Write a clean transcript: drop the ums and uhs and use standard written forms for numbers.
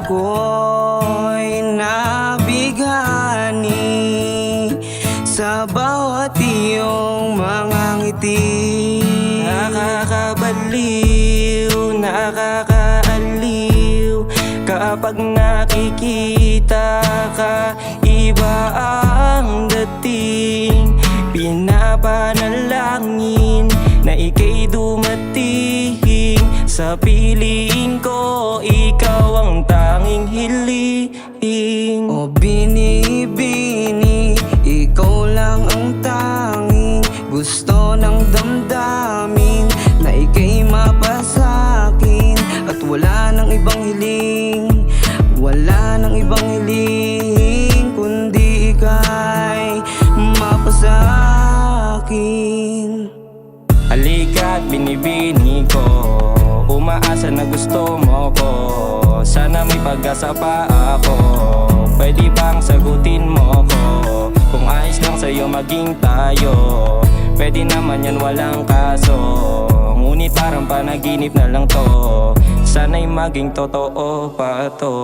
ako'y nabighani sa bawat iyong mga ngiti. Nakakabaliw, nakakaaliw kapag nakikita ka, iba ang dating. Pinapanalangin na ika'y dumating. Sa piling ko, ikaw ang tanging hiling. O binibini, ikaw lang ang tanging gusto ng damdamin, na ika'y mapasakin. At wala nang ibang hiling, wala nang ibang hiling, kundi ika'y mapasakin. Halika't binibini ko, umaasa na gusto mo ko. Sana may pag-asa pa ako, pwede bang sagutin mo ko? Kung ayos lang sa'yo maging tayo, pwede naman yan walang kaso. Ngunit parang panaginip na lang to, sana'y maging totoo pa to.